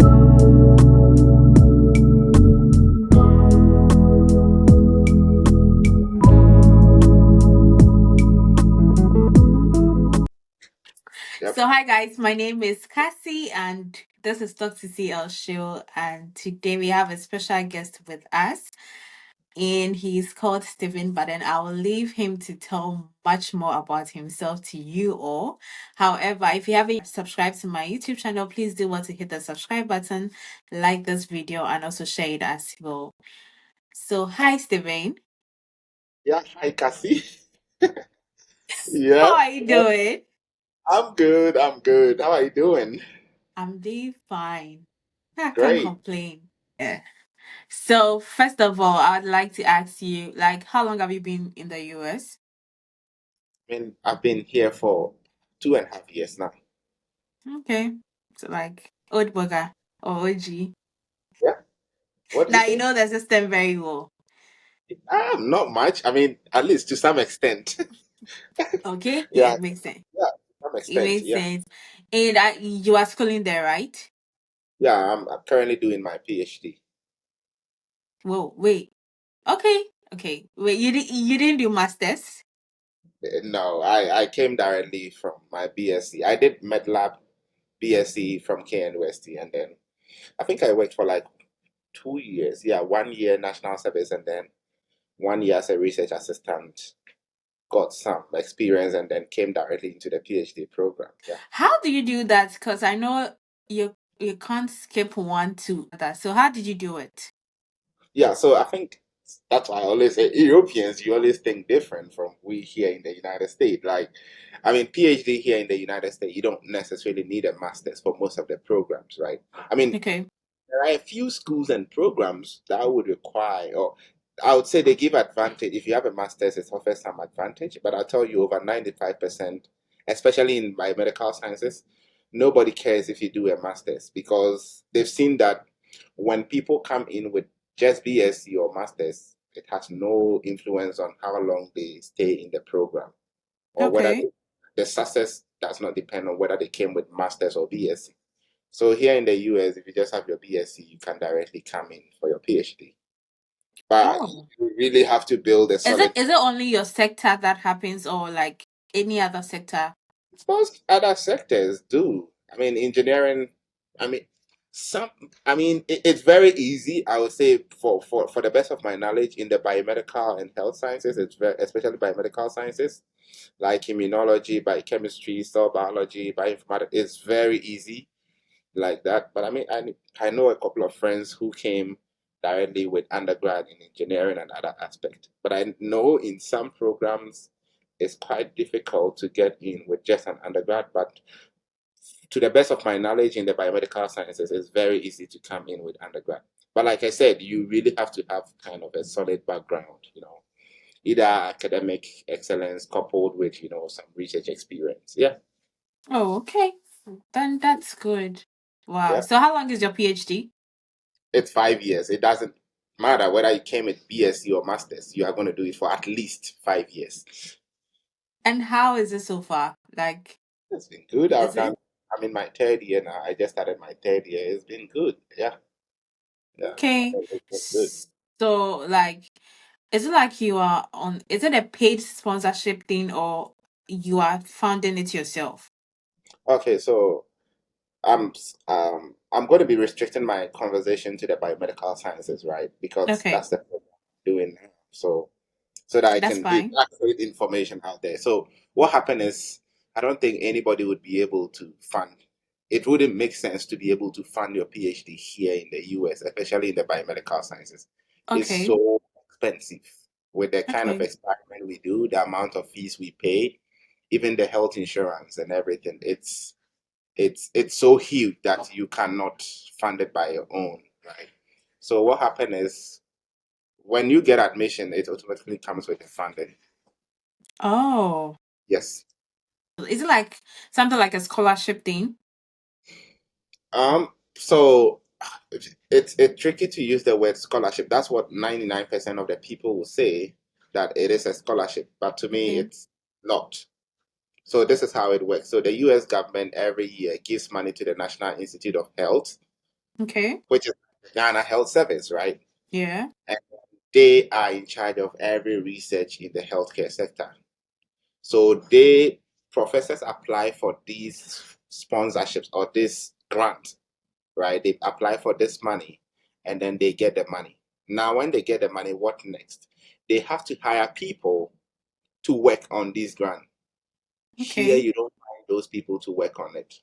Yep. So, hi guys, my name is Cassie, and this is Dr. CL Show. And today we have a special guest with us, and he's called Stephen. But then I will leave him to tell much more about himself to you all. However, if you haven't subscribed to my YouTube channel, please do want to hit the subscribe button, like this video, and also share it as well. So, hi, Stephen. Yeah. Hi, Cassie. How Yeah. are you doing? I'm good. I'm good. How are you doing? I'm doing fine. I can't Great. complain. Yeah. So, first of all, I'd like to ask you, like, how long have you been in the US? I've been here for 2.5 years now. Okay. So, like, old burger or OG. Yeah. What did you Now, you say? know the system very well. Not much. At least to some extent. Okay? Yeah, Yeah. it makes sense. Yeah. To some It extent. makes Yeah. sense. And you are schooling there, right? Yeah. I'm currently doing my PhD. Whoa, wait. Okay. Okay. Wait, you didn't do masters? No, I came directly from my BSc. I did MedLab BSc from KNUST, and then I think I worked for like 2 years. Yeah, 1 year national service, and then 1 year as a research assistant, got some experience, and then came directly into the PhD program. Yeah. How do you do that? Because I know you can't skip one to that. So how did you do it? Yeah, so I think that's why I always say Europeans, you always think different from we here in the United States. Like, PhD here in the United States, you don't necessarily need a master's for most of the programs, right? I mean, Okay. there are a few schools and programs that would require, or I would say they give advantage. If you have a master's, it offers some advantage, but I'll tell you over 95%, especially in biomedical sciences, nobody cares if you do a master's because they've seen that when people come in with just BSc or master's, it has no influence on how long they stay in the program or whether Okay. the success does not depend on whether they came with master's or BSc. So here in the US, if you just have your BSc, you can directly come in for your PhD. But Oh. you really have to build a Is it solid. only your sector that happens or like any other sector? Most other sectors do. Engineering. I mean, some. It's very easy. I would say for the best of my knowledge in the biomedical and health sciences, it's very especially biomedical sciences like immunology, biochemistry, cell biology, bioinformatics. It's very easy like that. But I know a couple of friends who came directly with undergrad in engineering and other aspects. But I know in some programs it's quite difficult to get in with just an undergrad. But to the best of my knowledge in the biomedical sciences, it's very easy to come in with undergrad. But like I said, you really have to have kind of a solid background, either academic excellence coupled with, some research experience. Yeah. Oh, okay. Then that's good. Wow. Yeah. So how long is your PhD? It's 5 years. It doesn't matter whether you came with BSc or masters. You are going to do it for at least 5 years. And how is it so far? Like, It's been good. is it I'm in my third year now. I just started my third year. It's been good. Yeah, yeah. okay? It's been good. So, like, is it like you are on, is it a paid sponsorship thing or you are funding it yourself? Okay, so I'm going to be restricting my conversation to the biomedical sciences, right? Because Okay, that's the program I'm doing now. So that I that's can give fine. accurate information out there. So what happened is I don't think anybody would be able to fund. It wouldn't make sense to be able to fund your PhD here in the US, especially in the biomedical sciences. It's Okay, so expensive with the kind of okay. experiment we do, the amount of fees we pay, even the health insurance and everything. It's so huge that you cannot fund it by your own, right? So what happened is when you get admission, it automatically comes with the funding. Oh, Yes. is it like something like a scholarship thing? So it's tricky to use the word scholarship. That's what 99% of the people will say that it is a scholarship, but to me Okay. it's not. So this is how it works. So the US government every year gives money to the National Institute of Health Okay. which is Ghana Health Service, right? Yeah. And they are in charge of every research in the healthcare sector. So professors apply for these sponsorships or this grant, right? They apply for this money and then they get the money. Now, when they get the money, what next? They have to hire people to work on this grant. Here, Okay. you don't find those people to work on it.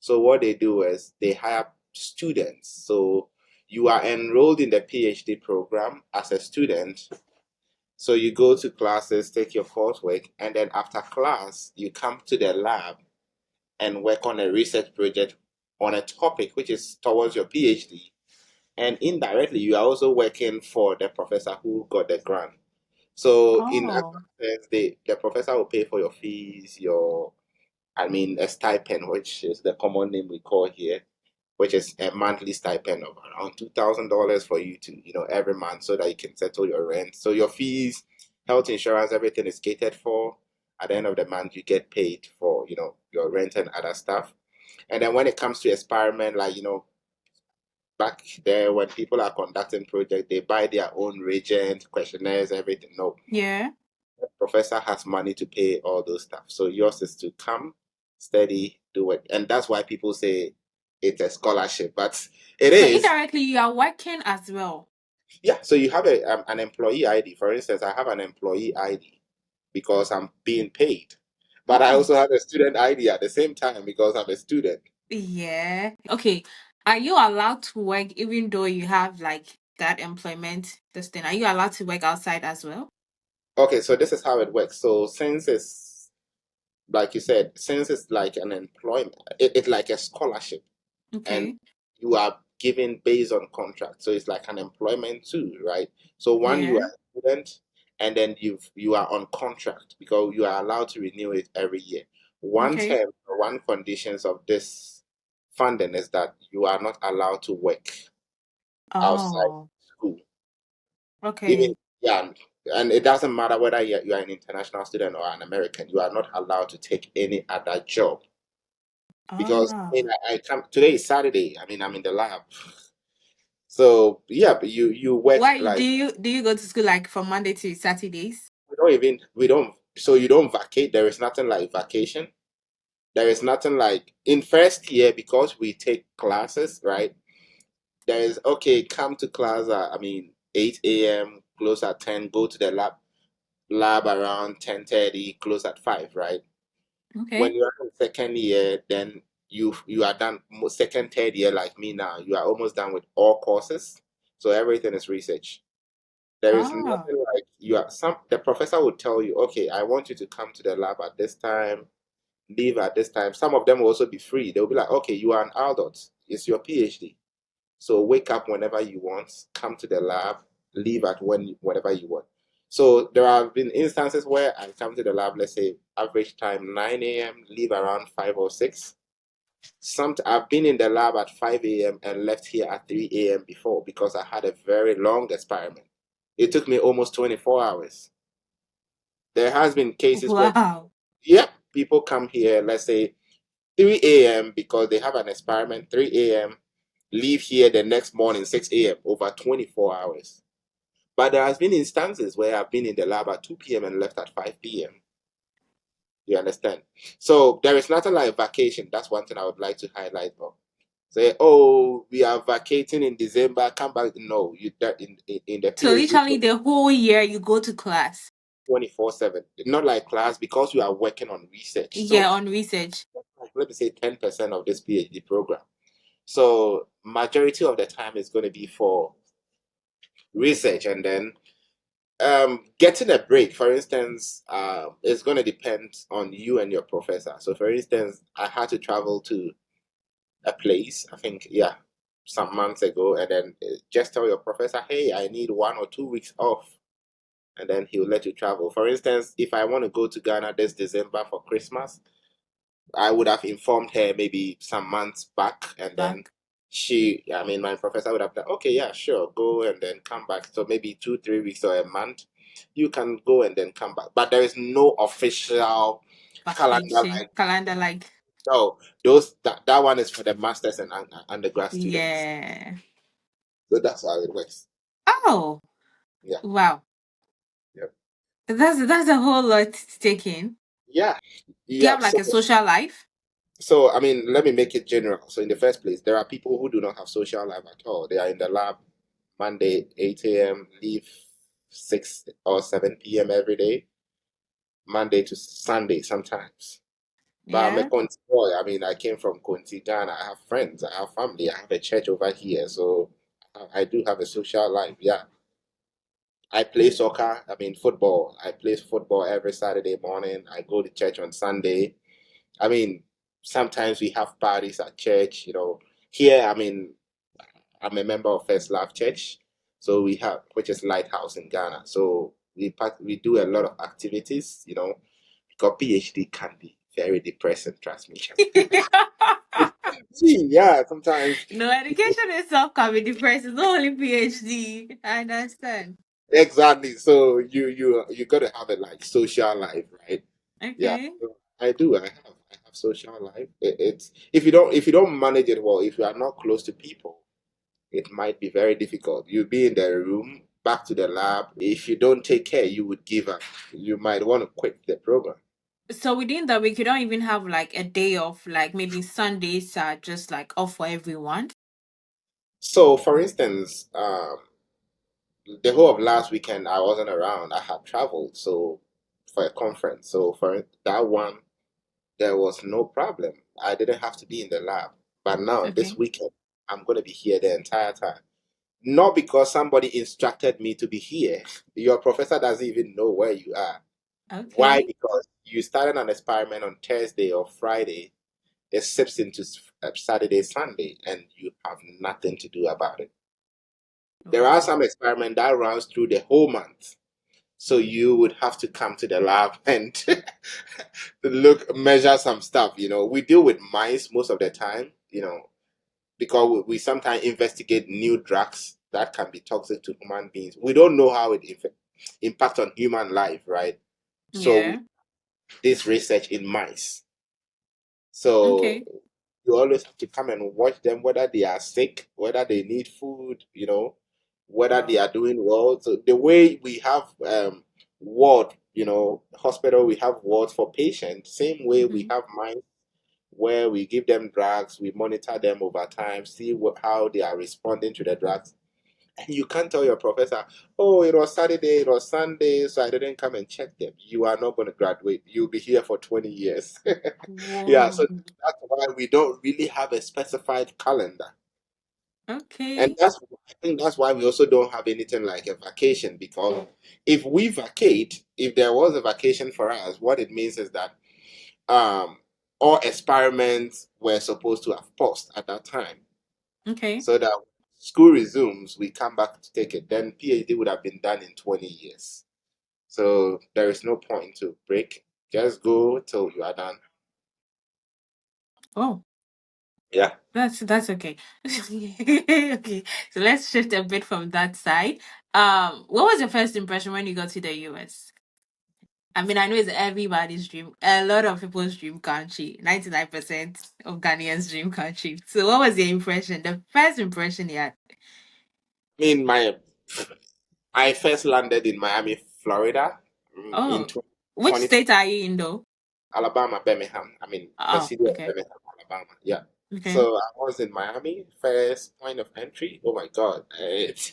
So what they do is they hire students. So you are enrolled in the PhD program as a student. So you go to classes, take your coursework, and then after class, you come to the lab and work on a research project on a topic which is towards your PhD. And indirectly, you are also working for the professor who got the grant. So in other Oh, sense, the professor will pay for your fees, a stipend, which is the common name we call here, which is a monthly stipend of around $2,000 for you to, every month so that you can settle your rent. So your fees, health insurance, everything is catered for. At the end of the month, you get paid for, your rent and other stuff. And then when it comes to experiment, like, back there when people are conducting projects, they buy their own reagent, questionnaires, everything. No, yeah. the professor has money to pay all those stuff. So yours is to come, study, do it. And that's why people say it's a scholarship, but it So is. indirectly, you are working as well. Yeah, so you have an employee ID. For instance, I have an employee ID because I'm being paid. But I Oh, also have a student ID at the same time because I'm a student. yeah. Okay. Are you allowed to work even though you have like that employment this thing? Are you allowed to work outside as well? Okay, so this is how it works. So since it's like you said, since it's like an employment, it's like a scholarship, and Okay. you are given based on contract. So it's like an employment too, right? So one, you are Yeah. a student, and then you are on contract because you are allowed to renew it every year. One Okay. term, one conditions of this funding is that you are not allowed to work outside Oh, school. Even okay. yeah, and it doesn't matter whether you are an international student or an American, you are not allowed to take any other job. Because Oh. I come today is Saturday. I mean, I'm in the lab. So yeah, but you work Why like do you go to school like from Monday to Saturdays? we don't so you don't vacate. There is nothing like vacation. There is nothing like in first year because we take classes, right? There is okay, come to class at 8 a.m., close at 10, go to the lab around 10:30, close at 5, right? When Okay. you are in second year, then you are done second, third year like me now. You are almost done with all courses. So everything is research. There is Oh. nothing like the professor will tell you, okay, I want you to come to the lab at this time, leave at this time. Some of them will also be free. They'll be like, okay, you are an adult. It's your PhD. So wake up whenever you want, come to the lab, leave at whenever you want. So there have been instances where I come to the lab, let's say average time 9 a.m., leave around 5 or 6. I've been in the lab at 5 a.m. and left here at 3 a.m. before because I had a very long experiment. It took me almost 24 hours. There has been cases where, Wow. yep, people come here, let's say 3 a.m. because they have an experiment, 3 a.m., leave here the next morning, 6 a.m., over 24 hours. But there has been instances where I've been in the lab at 2 p.m. and left at 5 p.m. You understand? So there is nothing like vacation. That's one thing I would like to highlight. Say, oh, we are vacating in December, come back. No, you that in the So PhD literally the whole year you go to class. 24/7. Not like class because you are working on research. Yeah, So on research. like, let me say 10% of this PhD program. So majority of the time is going to be for research, and then getting a break, for instance, is going to depend on you and your professor. So for instance, I had to travel to a place, I think, yeah, some months ago, and then just tell your professor, hey, I need 1 or 2 weeks off, and then he'll let you travel. For instance, if I want to go to Ghana this December for Christmas, I would have informed her maybe some months back, and then Back. my professor would have done, okay, yeah, sure, go and then come back. So maybe 2, 3 weeks or a month, you can go and then come back. But there is no official calendar Vacation. like, Calendar like. no, that one is for the masters and undergrad students. Yeah. So that's how it works. Oh, Yeah. wow. Yep. That's a whole lot to take in. Yeah. Do you Yeah. have like a social life? So I mean, let me make it general. So in the first place, there are people who do not have social life at all. They are in the lab Monday 8 a.m. leave 6 or 7 p.m. every day, Monday to Sunday sometimes. But I'm a Yeah. Conti boy. I mean, I came from Conti, Ghana. I have friends, I have family, I have a church over here. So I do have a social life. Yeah. I play soccer, I mean, football. I play football every Saturday morning. I go to church on Sunday. I mean, sometimes we have parties at church, Here, I mean, I'm a member of First Love Church. So we have, which is Lighthouse in Ghana. So we do a lot of activities, because PhD can be very depressing, trust me. See, yeah, sometimes No, education itself can be depressing. Not only PhD. I understand. exactly. So you got to have a like social life, right? Yeah, Okay. so I do. I have social life. It's if you don't manage it well, if you are not close to people, it might be very difficult. You'll be in the room, back to the lab. If you don't take care, you would give up. You might want to quit the program. So within the week, you don't even have like a day off, like maybe Sundays are just like off for everyone. So, for instance, the whole of last weekend I wasn't around. I had traveled so for a conference. So for that one, there was no problem. I didn't have to be in the lab. But now this Okay. weekend, I'm going to be here the entire time. Not because somebody instructed me to be here. Your professor doesn't even know where you are. Why? Okay. Because you started an experiment on Thursday or Friday. It sips into Saturday, Sunday, and you have nothing to do about it. There are Oh. some experiments that runs through the whole month. So you would have to come to the lab and measure some stuff. We deal with mice most of the time, because we sometimes investigate new drugs that can be toxic to human beings. We don't know how it impact on human life, right? So Yeah. we this research in mice. So Okay. you always have to come and watch them, whether they are sick, whether they need food, whether they Wow. are doing well. So the way we have ward, hospital, we have wards for patients, same way we Hmm. have mine where we give them drugs, we monitor them over time, see how they are responding to the drugs. And you can't tell your professor, oh, it was Saturday, it was Sunday, so I didn't come and check them. You are not going to graduate. You'll be here for 20 years. Yeah, Whoa. so that's why we don't really have a specified calendar. And Okay. I think that's why we also don't have anything like a vacation, because if we vacate, if there was a vacation for us, what it means is that um all experiments were supposed to have paused at that time. Okay. So that school resumes, we come back to take it. Then PhD would have been done in 20 years. So there is no point to break. Just go till you are done. Oh, Yeah. that's okay. Okay. So let's shift a bit from that side. What was your first impression when you got to the US? I mean, I know it's everybody's dream, a lot of people's dream country, 99% of Ghanaians' dream country. So, what was your impression? The first impression you had? I mean, I first landed in Miami, Florida, in Oh, which 2020, state are you in though? Alabama, Birmingham. I mean, the Oh, city of okay. Birmingham, Alabama. Yeah. Okay. So I was in Miami, first point of entry. Oh my God. It's,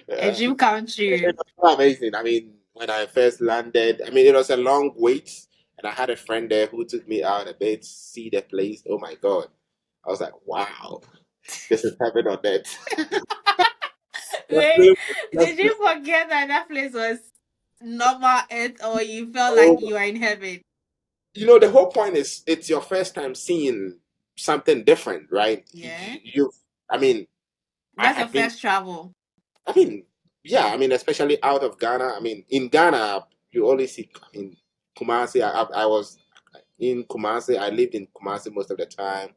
A dream country. it was so amazing. I mean, when I first landed, I mean, it was a long wait, and I had a friend there who took me out a bit, see the place. Oh my God. I was like, wow, this is heaven on earth. That Wait, place was did just you forget that that place was normal earth or you felt like so, you are in heaven? the whole point is it's your first time seeing something different, right? Yeah. I mean, I That's your had been, first travel. I mean, yeah, I mean, especially out of Ghana. I mean, in Ghana, you only see, in Kumasi. I was in Kumasi. I lived in Kumasi most of the time.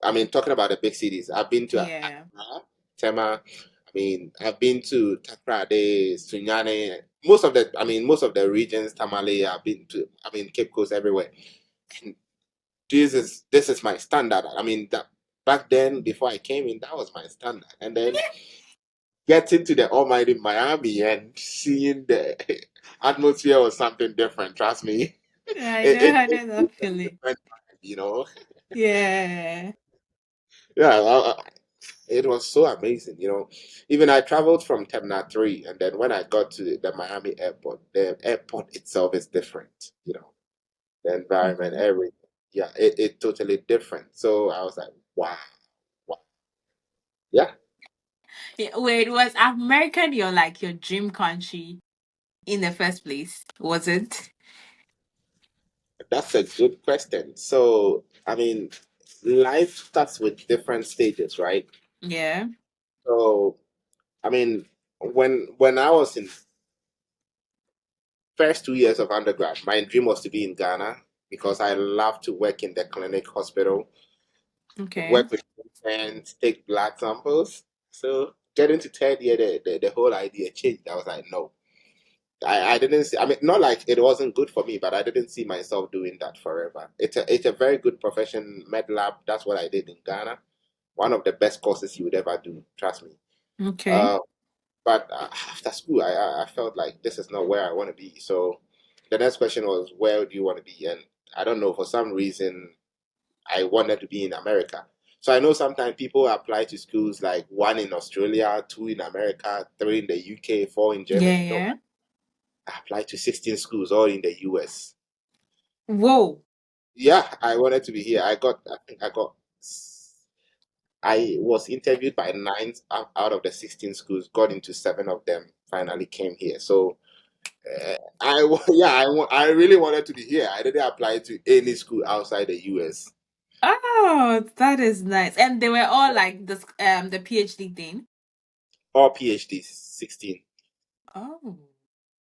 I mean, talking about the big cities, I've been to Yeah. Accra, Tema. I mean, I've been to Takrade, Sunyane. Most of the regions, Tamale. I've been to. I mean, Cape Coast everywhere. this is my standard. I mean that back then before I came in, that was my standard. And then getting to the almighty Miami and seeing the atmosphere was something different. Trust me, I it know was that a feeling. different vibe. Yeah. Yeah, it was so amazing. Even I traveled from Terminal 3, and then when I got to the Miami airport, the airport itself is different. The environment, Mhm. everything. Yeah, it totally different. So I was like, wow, wow. Yeah, Yeah, wait, was American your dream country in the first place? Was it? that's a good question. So, I mean, life starts with different stages, right? Yeah. So, I mean, when I was in first 2 years of undergrad, my dream was to be in Ghana because I love to work in the clinic hospital, Okay. work with patients, take blood samples. So getting to third year, the whole idea changed. I was like, no, I didn't see. I mean, not like it wasn't good for me, but I didn't see myself doing that forever. It's a very good profession, med lab. That's what I did in Ghana. One of the best courses you would ever do. Trust me. Okay. Uh, but after school, I felt like this is not where I want to be. So the next question was, where do you want to be? And I don't know, for some reason, I wanted to be in America. So I know sometimes people apply to schools like one in Australia, two in America, three in the UK, four in Yeah, Germany. No, yeah. I applied to 16 schools, all in the US. Whoa. Yeah, I wanted to be here. I was interviewed by nine out of the 16 schools, got into seven of them, finally came here. So I really wanted to be here. I didn't apply to any school outside the US. Oh, that is nice. And they were all like this the PhD thing. All PhDs, 16. Oh.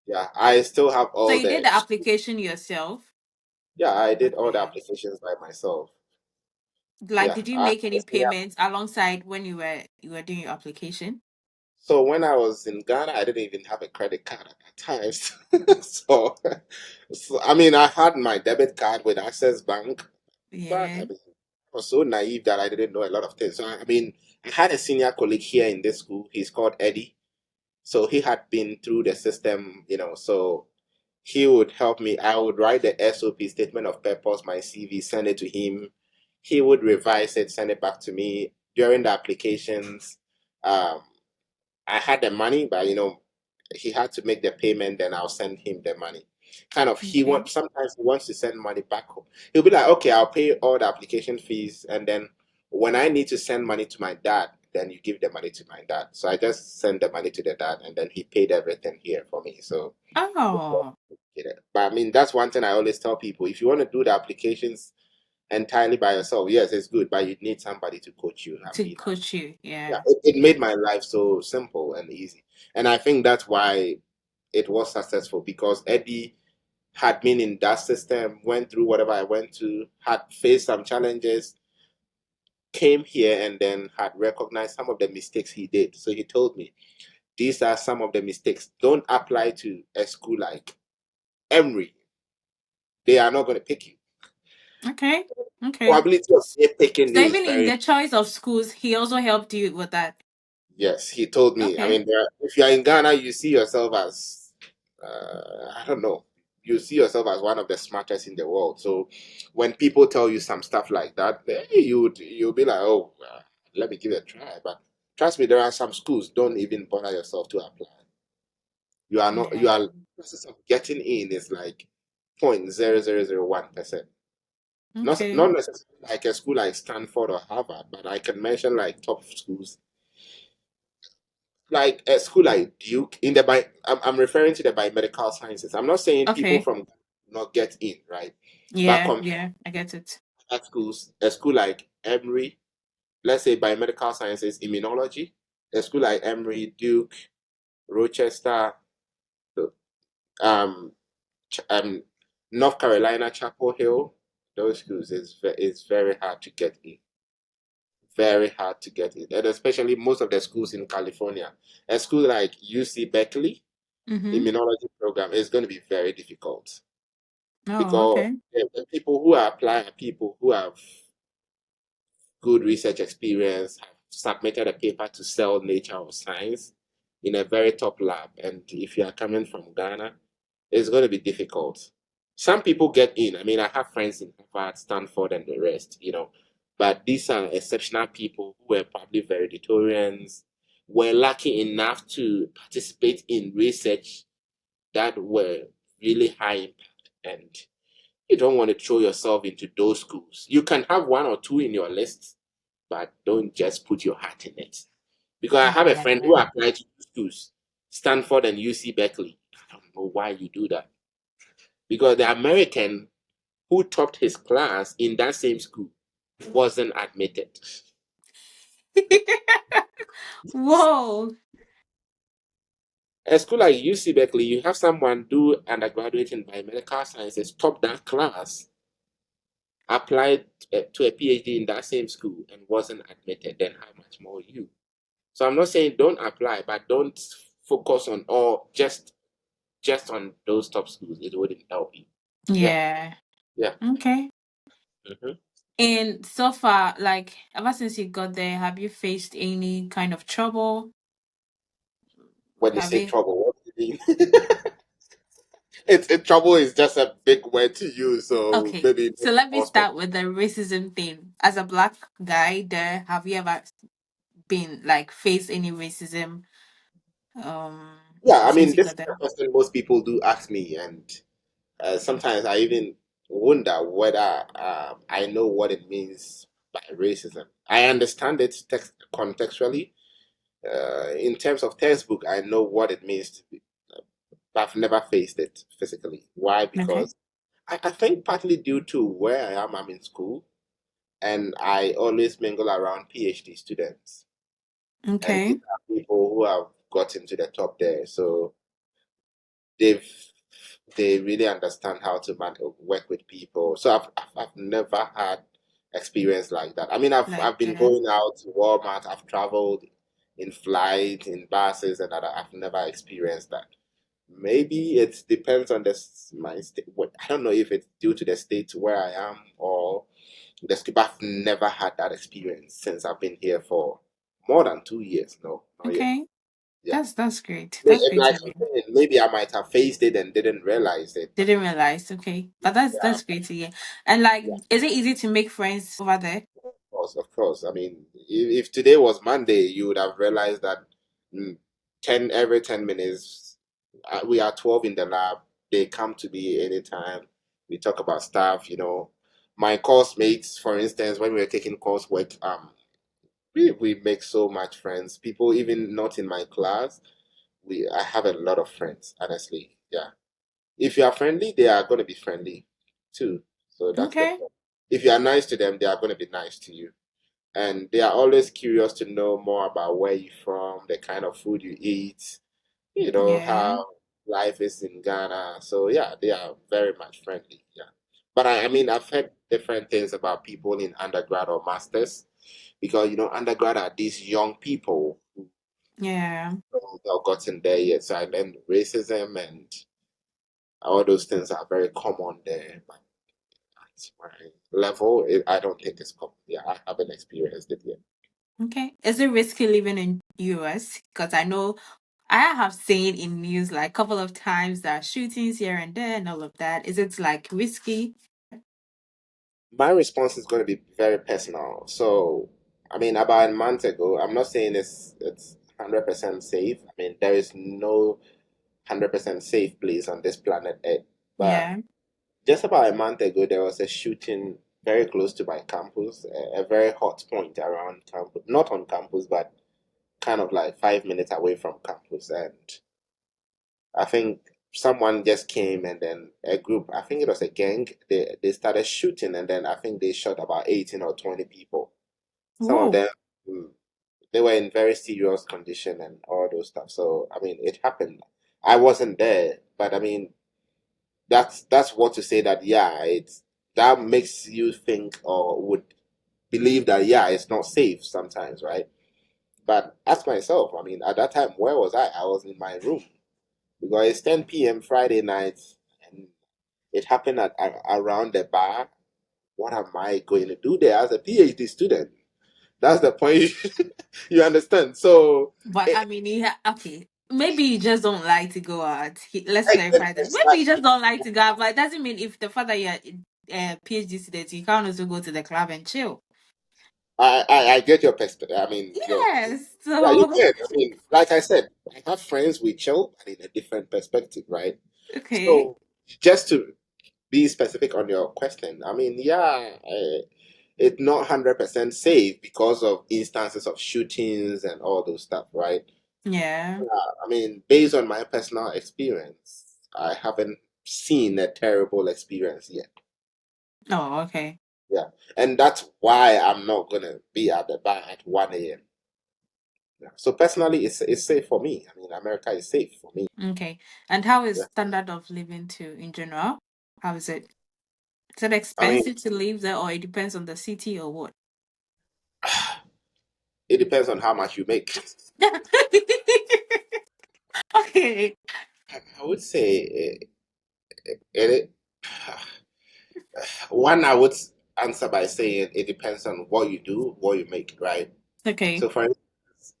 Yeah, I still have So all you did the. the application yourself? Yeah, I did all the Okay. applications by myself. Like, Yeah, did you I make any honestly, payments alongside when you were doing your application? so when I was in Ghana, I didn't even have a credit card at that time. So, I mean, I had my debit card with Access Bank, but I Yeah. mean, I was so naive that I didn't know a lot of things. So, I mean, I had a senior colleague here in this school. He's called Eddie. So he had been through the system. So he would help me. I would write the SOP, statement of purpose, my CV, send it to him. He would revise it, send it back to me. During the applications, um, I had the money, but he had to make the payment, then I'll send him the money. Kind of, Okay. sometimes he wants to send money back home. He'll be like, okay, I'll pay all the application fees, and then when I need to send money to my dad, then you give the money to my dad. So I just send the money to the dad, and then he paid everything here for me. So, Oh, but I mean, that's one thing I always tell people: if you want to do the applications entirely by yourself, yes, it's good, but you need somebody to coach you. I to mean, coach you. yeah, Yeah. it made my life so simple and easy. And I think that's why it was successful because Eddie had been in that system, went through whatever I went to, had faced some challenges, came here, and then had recognized some of the mistakes he did. So he told me, these are some of the mistakes. Don't apply to a school like Emory. They are not going to pick you. Okay. Okay. Probability of they picking So you is even in very. the choice of schools, he also helped you with that. Yes, he told me. I Okay. mean, if you're in Ghana, you see yourself as, I don't know, you see yourself as one of the smartest in the world. So when people tell you some stuff like that, you'll be like, oh, let me give it a try. But trust me, there are some schools, don't even bother yourself to apply. You are not, you Yeah. are, process of getting in is like 0.0001%. Okay. Not necessarily like a school like Stanford or Harvard, but I can mention like top schools like a school like Duke in the I'm referring to the biomedical sciences. I'm not saying people Okay. from not get in, right? But Yeah. compared Yeah. I get it. to schools, a school like Emory, let's say biomedical sciences, immunology, a school like Emory, Duke, Rochester, um, um, North Carolina, Chapel Hill, those schools is very hard to get in. Very hard to get in, and especially most of the schools in California. A school like UC Berkeley Mm-hmm. immunology program is going to be very difficult. Oh, because okay. the people who are applying are people who have good research experience, have submitted a paper to Cell, Nature, or Science in a very top lab. And if you are coming from Ghana, it's going to be difficult. Some people get in. I mean, I have friends in Harvard, Stanford, and the rest, but these are exceptional people who were probably valedictorians, were lucky enough to participate in research that were really high impact. And you don't want to throw yourself into those schools. You can have one or two in your list, but don't just put your heart in it. Because I have a Yeah. friend who applied to two schools, Stanford and UC Berkeley. I don't know why you do that. Because the American who topped his class in that same school wasn't admitted. Whoa. A school like UC Berkeley, you have someone do undergraduate in biomedical sciences, top that class, applied to a PhD in that same school and wasn't admitted, then how much more you? So I'm not saying don't apply, but don't focus on all just on those top schools. It wouldn't help you. Yeah, Yeah. yeah. Okay. hmm And so far, like ever since you got there, have you faced any kind of trouble? When you Have say you? trouble, what do you mean? Trouble is just a big word to use, so Okay. maybe So let me more start specific. with the racism thing. As a black guy there, have you ever been like faced any racism um Yeah, I since mean, you this got is there? a question most people do ask me, and sometimes I even wonder whether I know what it means by racism. I understand it contextually. In terms of textbook, I know what it means to be, but I've never faced it physically. Why? Okay. Because I think partly due to where I am, I'm in school, and I always mingle around PhD students, and these Okay. are people who have gotten to the top there. So they've they really understand how to work with people. So I've never had experience like that. I mean, Like I've been that. going out to Walmart. I've traveled in flights, in buses, and other. I've never experienced that. Maybe it depends on my state. What I don't know if it's due to the state where I am or the state. But I've never had that experience since I've been here for more than 2 years. No, not yet. Okay. Yeah. That's great. That's great Like to I'm hear. saying, maybe I might have faced it and didn't realize it. But Didn't realize. Okay. But yeah, that's great to hear. And like, yeah, is it easy to make friends over there? of course, of course. I mean, if today was Monday, you would have realized that mm, 10 minutes, we are 12 in the lab. They come to me anytime. We talk about stuff. My course mates, for instance, when we were taking coursework, we make so much friends. People even not in my class, I have a lot of friends. Honestly, yeah. If you are friendly, they are going to be friendly too. So that's the Okay. point. If you are nice to them, they are going to be nice to you. And they are always curious to know more about where you're from, the kind of food you eat, Yeah. how life is in Ghana. So yeah, they are very much friendly. Yeah. But I mean, I've heard different things about people in undergrad or masters because, undergrad are these young people who Yeah. have not gotten there yet. So I learned racism and all those things are very common there. But at my level, I don't think it's common. Yeah, I haven't experienced it yet. Okay. Is it risky living in US? Because I know I have seen in news like a couple of times there are shootings here and there and all of that. Is it like risky? My response is going to be very personal. So, I mean, about a month ago, I'm not saying it's 100% safe. I mean, there is no 100% safe place on this planet Earth. But Yeah. just about a month ago, there was a shooting very close to my campus, a very hot point around campus, not on campus, but kind of like 5 minutes away from campus. And I think someone just came and then a group, I think it was a gang, they started shooting and then I think they shot about 18 or 20 people. Some of Whoa. them, mm, they were in very serious condition and all those stuff. So, I mean, it happened. I wasn't there, but I mean, that's what to say that, yeah, that makes you think or would believe that, yeah, it's not safe sometimes, right? But ask myself, I mean, at that time, where was I? I was in my room because it's 10 p.m. Friday night, and It happened around the bar. What am I going to do there as a PhD student? That's the point. You understand? So But it, I mean, yeah, okay. Maybe you just don't like to go out. Let's clarify that. it's Maybe like you just don't like to go out, but it doesn't mean if the father you're a PhD student, you can't also go to the club and chill. I get your perspective. I mean, your Yes. yeah, you So can. I mean, like I said, I have friends we chill, but in a different perspective, right? okay. So just to be specific on your question, I mean, yeah, it's not 100% safe because of instances of shootings and all those stuff, right? Yeah. I mean, based on my personal experience, I haven't seen a terrible experience yet. Oh, okay. Yeah, and that's why I'm not gonna be at the bar at 1 a.m. Yeah. So personally, it's safe for me. I mean, America is safe for me. Okay. And how is Yeah. standard of living too in general? How is it? Is it I mean, expensive to live there or it depends on the city or what? it depends on how much you make. okay. I would say it, one, I would answer by saying it depends on what you do, what you make, right? Okay. So, for instance,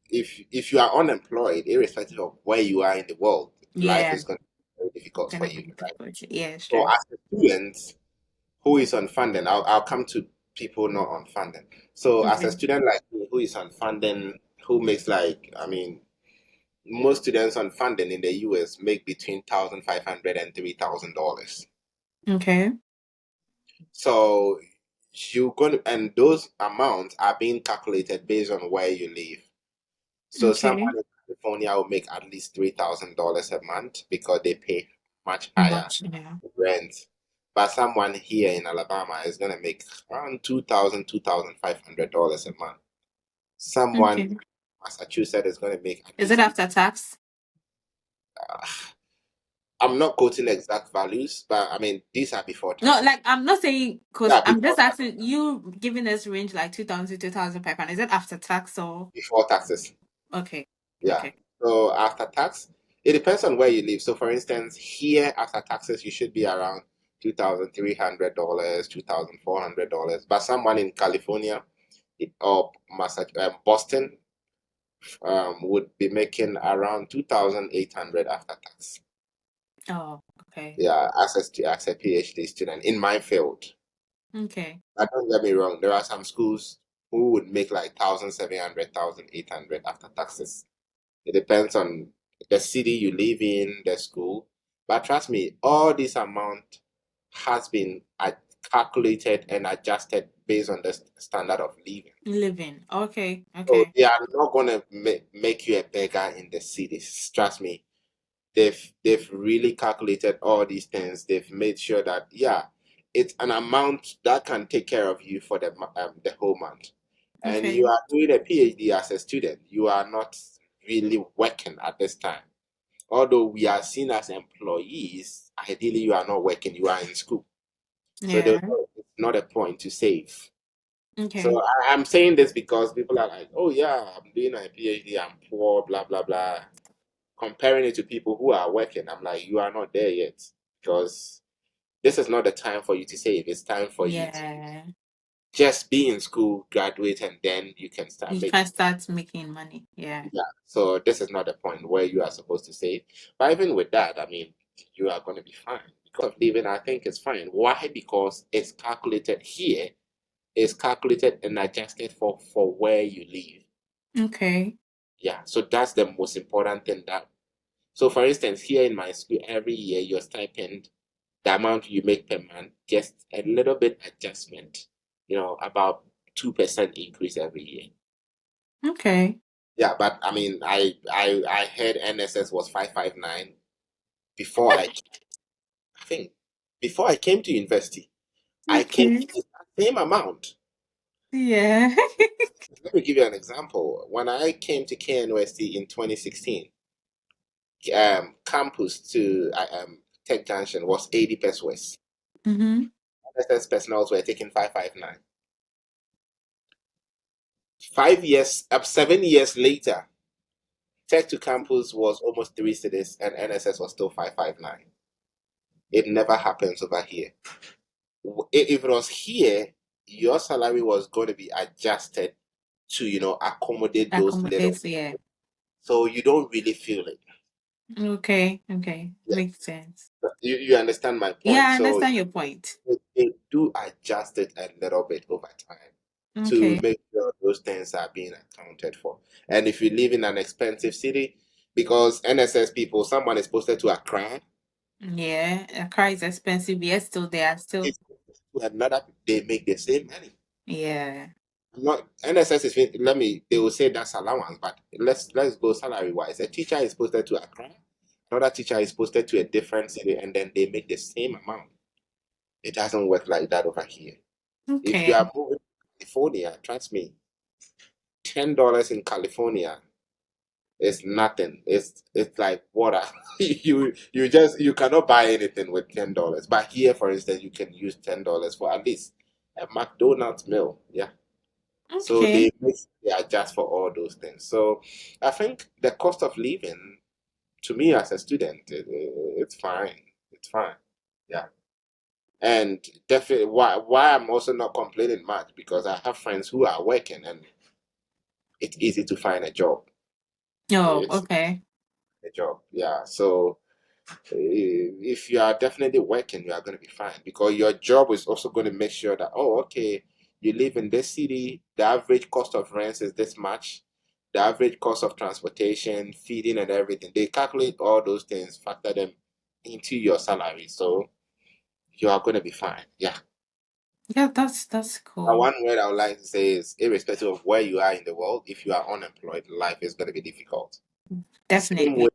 if you are unemployed, irrespective of where you are in the world, life Yeah. is going to be very difficult for Gonna you, be right? difficult. Yeah, it's So, true. as a student who is on funding, I'll come to people not on funding. So, as a Okay. student like me who is on funding, who makes like, I mean, most students on funding in the US make between $1,500 and $3,000. Okay. So you're going to, and those amounts are being calculated based on where you live. So Okay. someone in California will make at least $3,000 a month because they pay much higher Much, yeah. rent. But someone here in Alabama is going to make around $2,500 a month. Someone in Okay. Massachusetts is going to make at Is it least. after tax? Uh, I'm not quoting exact values, but I mean these are before No, taxes. like I'm not saying because Yeah, I'm before just taxes. asking you giving us range like 2,000 to 2,500. Is it after tax or Before taxes. okay. Yeah. Okay. So after tax, it depends on where you live. So for instance, here after taxes, you should be around $2,300, $2,400. But someone in California or Boston would be making around 2,800 after tax. Oh, okay. Yeah, as a PhD student in my field. Okay. But don't get me wrong, there are some schools who would make like 1,700, 1,800 after taxes. It depends on the city you live in, the school. But trust me, all this amount has been calculated and adjusted based on the standard of living. Living. Okay. So Okay. they are not going to make you a beggar in the cities. Trust me. They've really calculated all these things. They've made sure that yeah, it's an amount that can take care of you for the whole month. And you Okay. are doing a PhD as a student. You are not really working at this time. Although we are seen as employees, ideally you are not working, you are in school. So Yeah. it's not a point to save. So Okay. I'm saying this because people are like, oh yeah, I'm doing a PhD, I'm poor, blah, blah, blah. Comparing it to people who are working, I'm like, you are not there yet. Because this is not the time for you to save. It's time for you to Yeah. just be in school, graduate, and then you can start You can making. start making money. Yeah. Yeah. So this is not the point where you are supposed to save. But even with that, I mean, you are going to be fine. Because of living, I think it's fine. Why? Because it's calculated here. It's calculated and adjusted for where you live. Okay. Yeah. So that's the most important thing that. So for instance, here in my school, every year your stipend, the amount you make per month, just a little bit adjustment. About 2% increase every year. Okay. Yeah, but I mean, I heard NSS was 559 before I think before I came to university. I came Okay. to the same amount. Yeah. Let me give you an example. When I came to KNUST in 2016, campus to Tech Junction was 80 pesos. mm-hmm. NSS personnel were taking 559. 5 years, 7 years later, Tech to campus was almost 3 cities, and NSS was still 559. It never happens over here. If it was here, your salary was going to be adjusted to, accommodate those little. Accommodates, yeah. So you don't really feel it. Okay, okay. Yeah. Makes sense. You understand my Yeah, point. I So understand your point. they do adjust it a little bit over time to Okay. make sure those things are being accounted for. And if you live in an expensive city, because NSS people, someone is posted to Accra, Yeah, a car is expensive, yet still they are still, it's to another, they make the same money. yeah. Not NSS is let me they will say that's allowance, but let's go salary wise. A teacher is posted to Accra, another teacher is posted to a different city, and then they make the same amount. It doesn't work like that over here. If you Okay. are moving to California, trust me, $10 in California is nothing. It's like water. You cannot buy anything with $10. But here, for instance, you can use $10 for at least a McDonald's meal. Yeah. So Okay. they adjust for all those things. So I think the cost of living to me as a student, it's fine. It's fine. Yeah. And definitely why I'm also not complaining much because I have friends who are working and it's easy to find a job. Oh, It's okay. a job. Yeah. So if you are definitely working, you are going to be fine because your job is also going to make sure that, oh, okay, you live in this city, the average cost of rent is this much, the average cost of transportation, feeding, and everything. They calculate all those things, factor them into your salary. So you are going to be fine. Yeah. Yeah, that's And cool. one word I would like to say is, irrespective of where you are in the world, if you are unemployed, life is going to be difficult. Same way, Definitely.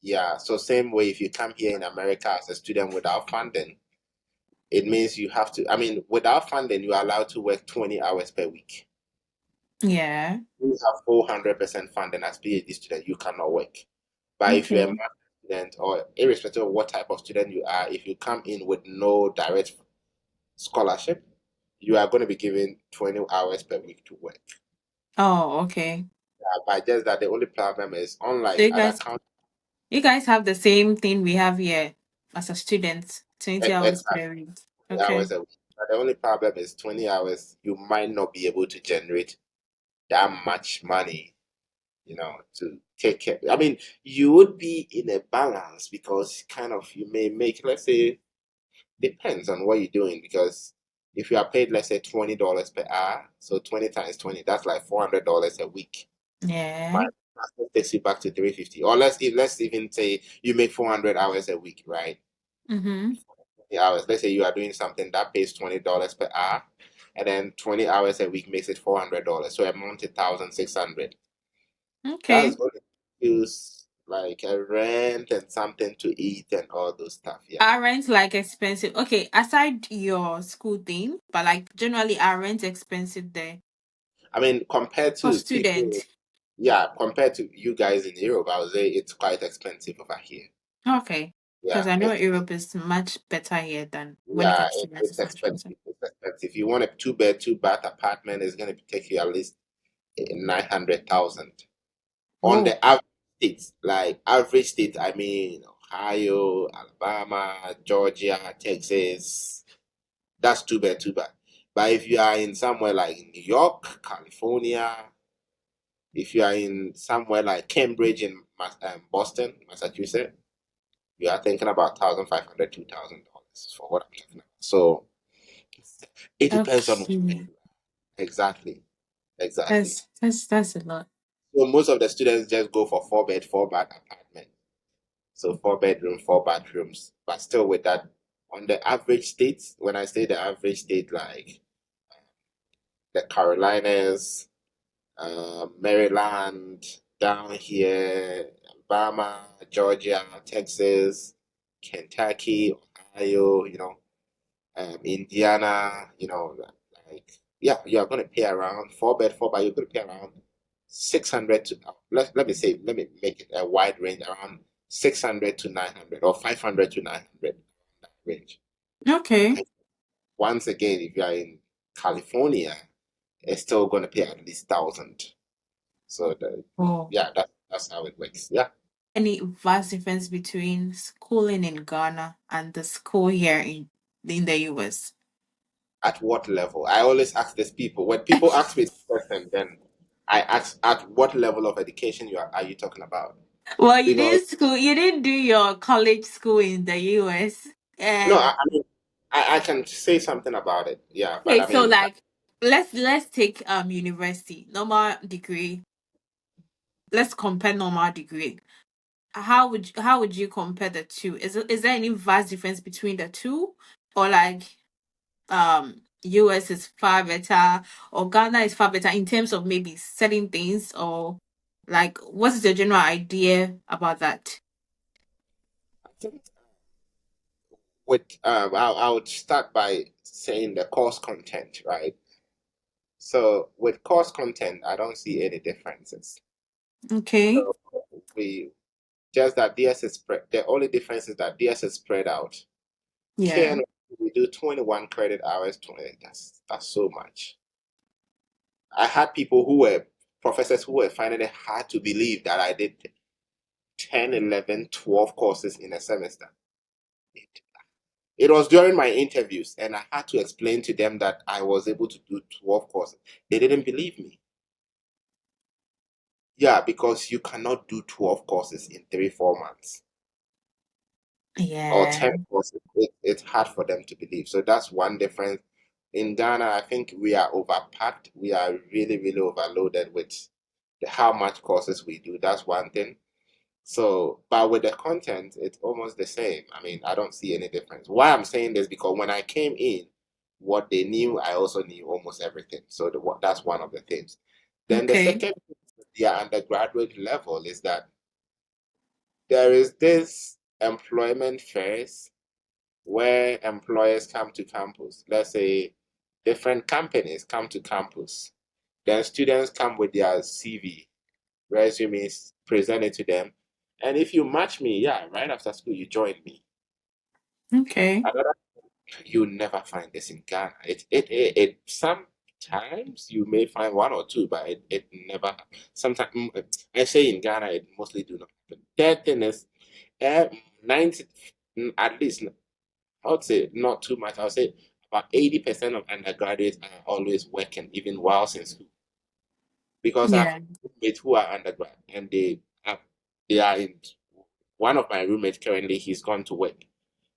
yeah. So same way, if you come here in America as a student without funding, it means you have to, I mean, without funding, you are allowed to work 20 hours per week. Yeah. You have 400% funding as PhD student, you cannot work. But if you're a Okay. master student or irrespective of what type of student you are, if you come in with no direct scholarship, you are going to be given 20 hours per week to work. Oh, okay. But just that the only problem is, So unlike other countries, you guys have the same thing we have here as a student, 20 hours exactly per week. 20 Okay. hours a week. But the only problem is 20 hours, you might not be able to generate that much money to take care. I mean, you would be in a balance because kind of you may make, let's say, depends on what you're doing. Because if you are paid, let's say, $20 per hour, so 20 times 20, that's like $400 a week. Yeah. But that takes you back to 350. Or let's even say you make 400 hours a week, right? Mm-hmm. 20 hours. Let's say you are doing something that pays $20 per hour, and then 20 hours a week makes it $400. So a month, 1,600. That's Okay. going to use like a rent and something to eat and all those stuff. Yeah. Are rent like expensive? Okay, aside your school thing, but like generally are rent expensive there I mean, compared for to people, students? yeah, compared to you guys in Europe, I would say it's quite expensive over here. Okay. Because Yeah, I know Europe is much better here than when it yeah, comes to rent, it's it's much expensive. better. It's expensive. If you want a two-bed, two-bath apartment, it's going to take you at least 900,000 on Oh, the average states. Like average state, I mean, Ohio, Alabama, Georgia, Texas. That's too bad, too bad. But if you are in somewhere like New York, California, if you are in somewhere like Cambridge in Boston, Massachusetts, you are thinking about 1,500, $2,000 for what I'm talking about. So it depends on where okay. you are. Exactly, exactly. That's a lot. So most of the students just go for four-bed, four-bath apartment. So four bedroom, four bathrooms. But still with that, on the average states, when I say the average state, like the Carolinas, Maryland, down here, Alabama, Georgia, Texas, Kentucky, Ohio, Indiana, like, yeah, you're going to pay around four bed, four bed, you're going to pay around 600 to, let me make it a wide range, around 600 to 900 or 500 to 900, that range. Okay. And once again, if you are in California, it's still going to pay at least 1,000. So Oh, yeah, that's how it works. Yeah. Any vast difference between schooling in Ghana and the school here in the US? At what level? I always ask these people. When people ask me this question, then I ask, at what level of education are you talking about? Well, Because you didn't do your college school in the US. no, And I mean I can say something about it. Yeah, but okay, I so mean like let's take university, normal degree. Let's compare normal degree. How would you compare the two? Is there any vast difference between the two? Or like US is far better or Ghana is far better in terms of maybe certain things, or like what is the general idea about that? I think with I would start by saying the course content, right? So with course content, I don't see any differences. Okay. So we just that DS is spread. The only difference is that DS is spread out. Yeah. Can we do 21 credit hours? 20. That's so much. I had people who were professors who were finding it hard to believe that I did 10, 11, 12 courses in a semester. It, it was during my interviews, and I had to explain to them that I was able to do 12 courses. They didn't believe me. Yeah, because you cannot do 12 courses in 3, 4 months or Yeah. 10 courses. It's hard for them to believe. So that's one difference. In Ghana, I think we are overpacked. We are really, really overloaded with how much courses we do. That's one thing. So, but with the content, it's almost the same. I mean, I don't see any difference. Why I'm saying this because when I came in, what they knew, I also knew almost everything. So that's one of the things. Then the Okay. second, their undergraduate level is that there is this employment fairs where employers come to campus. Let's say different companies come to campus. Then students come with their CV, resumes, present it to them. And if you match me, yeah, right after school, you join me. Okay. Another, you never find this in Ghana. It sometimes you may find one or two, but it never, sometimes, I say in Ghana, it mostly do not happen. Third thing is, 90, at least, I would say not too much. I would say about 80% of undergraduates are always working, even whilst in school. Because I've Yeah. roommates who are undergrad and they are in one of my roommates currently, he's gone to work.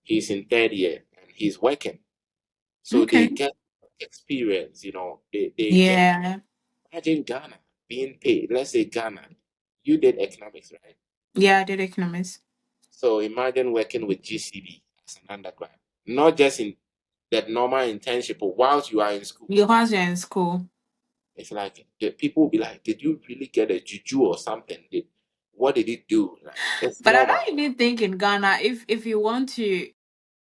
He's in third year and he's working. So they Okay. get experience, they get Yeah. imagine Ghana being paid. Let's say Ghana, you did economics, right? Yeah, I did economics. So imagine working with GCB as an undergrad, not just in that normal internship, but whilst you are in school. You once you're in school. It's like the people will be like, "Did you really get a juju or something? What did it do?" Like it's But I normal. don't even think in Ghana, if you want to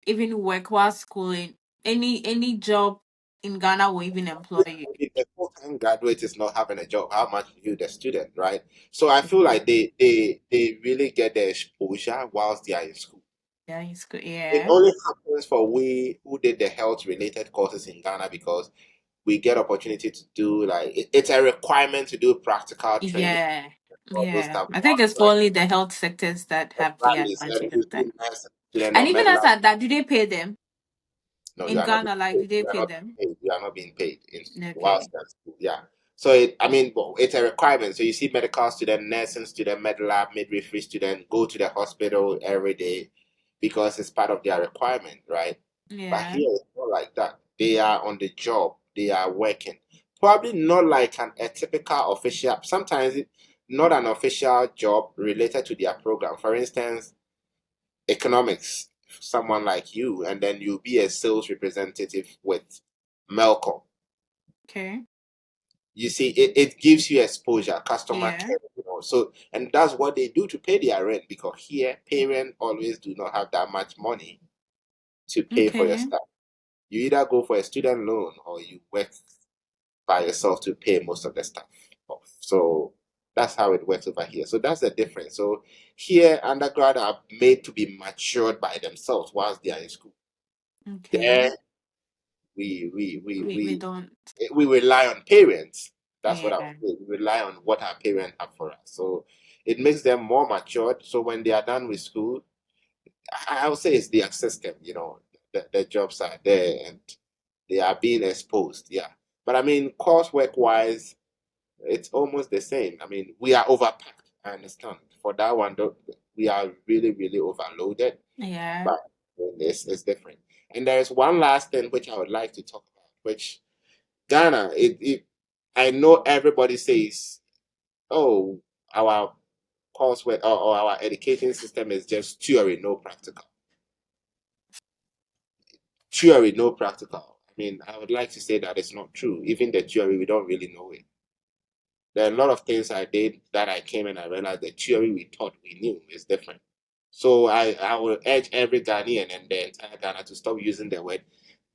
even work while schooling, any job in Ghana will even employ you. If the full-time graduate is not having a job, how much you the student, right? So I feel like they really get the exposure whilst they are in school. Yeah, in school. It Yeah. only happens for we who did the health related courses in Ghana because we get opportunity to do like it's a requirement to do practical training, Yeah. all those Yeah. stuff. I think it's for Like only the health sectors that have the exactly, so advantage if of you that. see nurse student And or even med as lab, at that, do they pay them? no, you In are not being Ghana, like paid. do they You are pay not being them? paid. You are not being paid in Okay. whilst you're at school. Yeah. So I mean, well, it's a requirement. So you see medical student, nursing student, med lab, midwifery student go to the hospital every day because it's part of their requirement, right? But Yeah. here it's not like that. They are on the job. They are working. Probably not like a typical official. Sometimes not an official job related to their program. For instance, economics, someone like you, and then you'll be a sales representative with Melco. Okay. You see, it gives you exposure, customer Yeah. care, So, and that's what they do to pay their rent because here, parents always do not have that much money to pay for your Okay. stuff. You either go for a student loan or you work by yourself to pay most of the stuff off. So that's how it works over here. So that's the difference. So here, undergrad are made to be matured by themselves whilst they are in school. Okay. There, we we we We we don't. we rely on parents. That's what I would Yeah. say. We rely on what our parents have for us. So it makes them more matured. So when they are done with school, I would say it's the system, the jobs are there and they are being exposed. Yeah. But I mean, coursework wise, it's almost the same. I mean, we are overpacked. I understand. For that one, though, we are really, really overloaded, Yeah. but it's different. And there is one last thing which I would like to talk about, which Ghana, I know everybody says, oh, our coursework or our education system is just theory, no practical. Theory, no practical. I mean, I would like to say that it's not true. Even the theory, we don't really know it. There are a lot of things I did that I came and I realized the theory we thought we knew is different. So I will urge every Ghanaian and the entire Ghana to stop using the word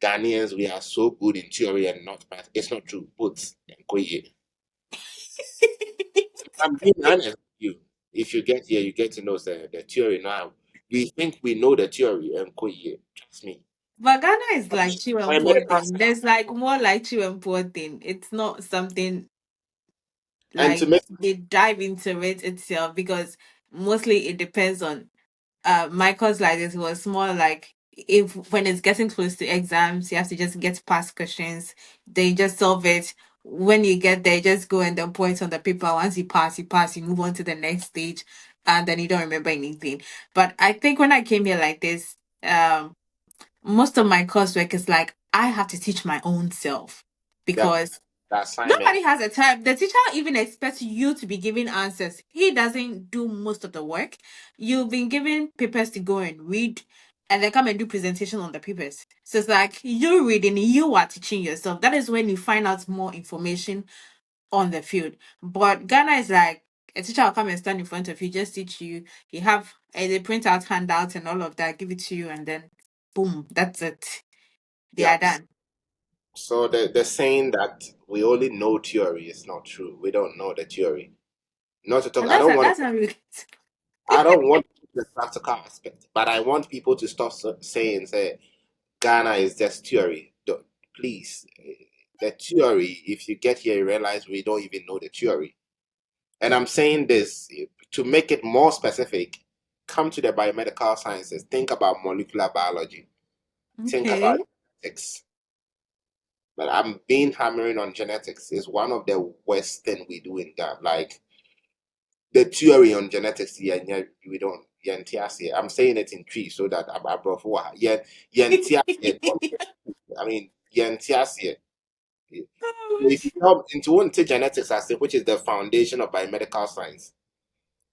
Ghanaians. We are so good in theory and not practical. It's not true. But I'm being honest with you. If you get here, you get to know the theory now. We think we know the theory and trust me. But Ghana is like Chiw My and Poor medical thing. staff There's like more like Chiw and Poor thing. It's not something and to like make they dive into it itself because mostly it depends on my course like this was more like if when it's getting close to exams, you have to just get past questions, then you just solve it. When you get there, just go and then point on the paper. Once you pass, you move on to the next stage, and then you don't remember anything. But I think when I came here like this, most of my coursework is like I have to teach my own self the, because the assignment. nobody has a time. The teacher even expects you to be giving answers. He doesn't do most of the work. You've been given papers to go and read and then come and do presentation on the papers. So it's like you're reading, you are teaching yourself. That is when you find out more information on the field. But Ghana is like a teacher will come and stand in front of you, just teach you. You have they print out handouts and all of that, give it to you, and then boom, that's it. They are Yeah. done. So the saying that we only know theory is not true. We don't know the theory. Not to talk. And that's how you I don't want the practical aspect, but I want people to stop saying say Ghana is just theory. Please, the theory. If you get here, you realize we don't even know the theory. And I'm saying this to make it more specific. Come to the biomedical sciences. Think about molecular biology. Think about okay. genetics. But I'm being hammering on genetics is one of the worst thing we do in that. Like the theory on genetics, yeah, yeah, we don't. Yeah, I'm saying it in tree so that I'm above what. Yeah, yeah, I mean, yeah, Oh, if you come into one genetics, I say, which is the foundation of biomedical science.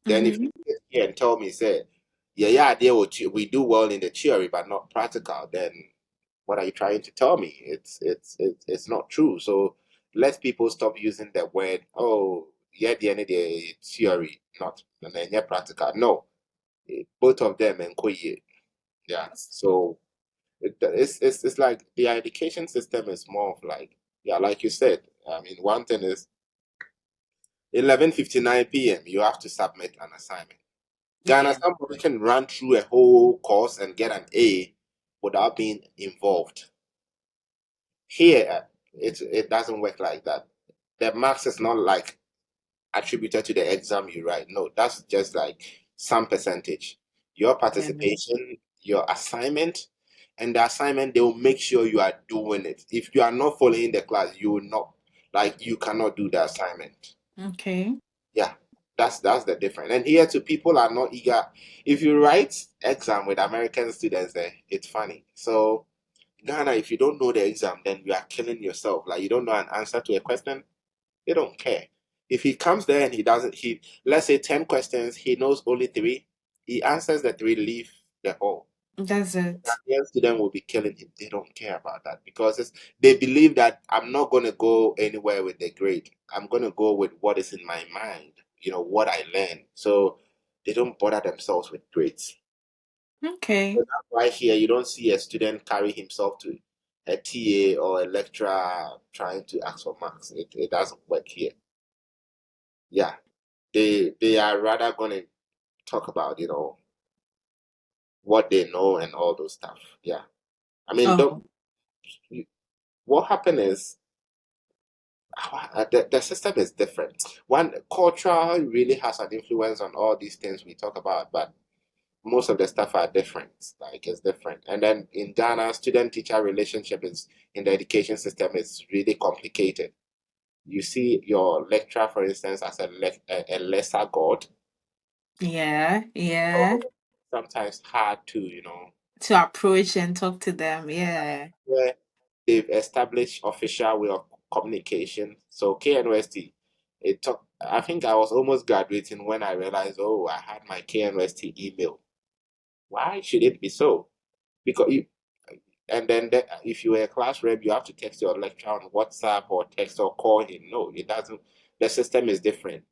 Then if you mhm. sit here and tell me, say, yeah, we do well in the theory, but not practical, then what are you trying to tell me? It's not true. So let people stop using the word, oh, yeah, the end of the theory, not and then yeah, practical. No, both of them and yeah. So it's like the education system is more of like, yeah, like you said. I mean, one thing is 11:59 p.m. You have to submit an assignment. Ghana, Yeah. somebody can run through a whole course and get an A without being involved. Here, it doesn't work like that. The marks is not like attributed to the exam you write. No, that's just like some percentage. Your Yeah. participation, your assignment, and the assignment, they will make sure you are doing it. If you are not following the class, you will not, like, you cannot do the assignment. Okay. Yeah, that's the difference. And here too, people are not eager. If you write exam with American students, it's funny. So Ghana, if you don't know the exam, then you are killing yourself. Like you don't know an answer to a question, they don't care. If he comes there and he doesn't, let's say 10 questions, he knows only three, he answers the three, leave the whole. That's it. Ghanaian student will be killing him. They don't care about that because they believe that I'm not going to go anywhere with the grade. I'm going to go with what is in my mind, what I learn. So they don't bother themselves with grades. So Okay. that's why here you don't see a student carry himself to a TA or a lecturer trying to ask for marks. It doesn't work here. Yeah. They are rather going to talk about, what they know and all those stuff. Yeah. I mean, Oh. what happened is The system is different. One culture really has an influence on all these things we talk about, but most of the stuff are different. Like it's different. And then in Ghana, student-teacher relationship is in the education system is really complicated. You see your lecturer, for instance, as a lesser god. Yeah, yeah. So sometimes hard to, you know, To approach and talk to them. Yeah. where they've established official way of communication. So KNUST, it took, I think I was almost graduating when I realized, oh, I had my KNUST email. Why should it be so? Because you, and then if you were a class rep, you have to text your lecturer on WhatsApp or text or call him. No, it doesn't. The system is different.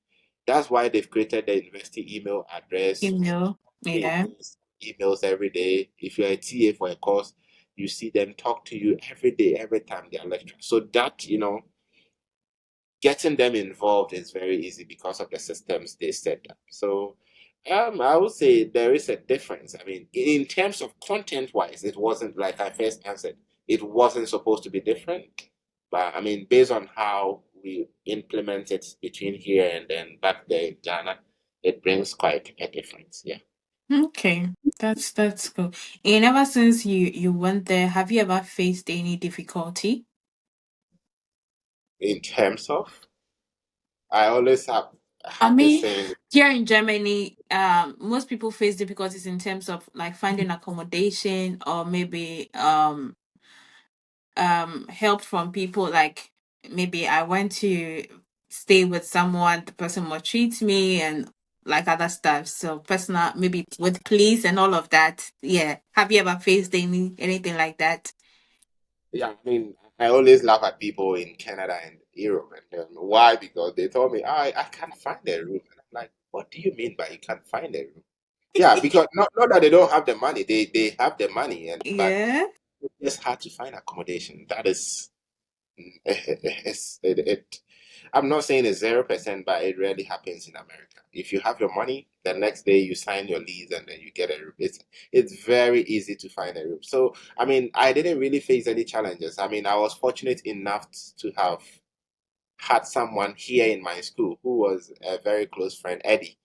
That's why they've created the university email You address. know. Yeah. PhDs, emails every day. If you're a TA for a course, you see them talk to you every day, every time they are lecturing. So that, you know, getting them involved is very easy because of the systems they set up. So I would say there is a difference. I mean, in terms of content wise, it wasn't like I first answered, it wasn't supposed to be different. But I mean, based on how we implement it between here and then back there in Ghana, it brings quite a difference. Yeah. Okay. That's cool. And ever since you went there, have you ever faced any difficulty? In terms of, I always I have this mean, saying, here in Germany, most people face difficulties in terms of like finding accommodation or maybe help from people. Like maybe I went to stay with someone, the person maltreats me and like other stuff. So personal, maybe with police and all of that. Yeah. Have you ever faced anything like that? yeah, I mean, I always laugh at people in Canada and Europe. And why? Because they told me, I can't find a room. And I'm like, what do you mean by you can't find a room? Yeah, because not that they don't have the money, they have the money, and but Yeah. it's hard to find accommodation. That is, it. I'm not saying it's 0%, but it rarely happens in America. If you have your money, the next day you sign your lease and then you get a room. It's very easy to find a room. So I mean, I didn't really face any challenges. I mean, I was fortunate enough to have had someone here in my school who was a very close friend, Eddie.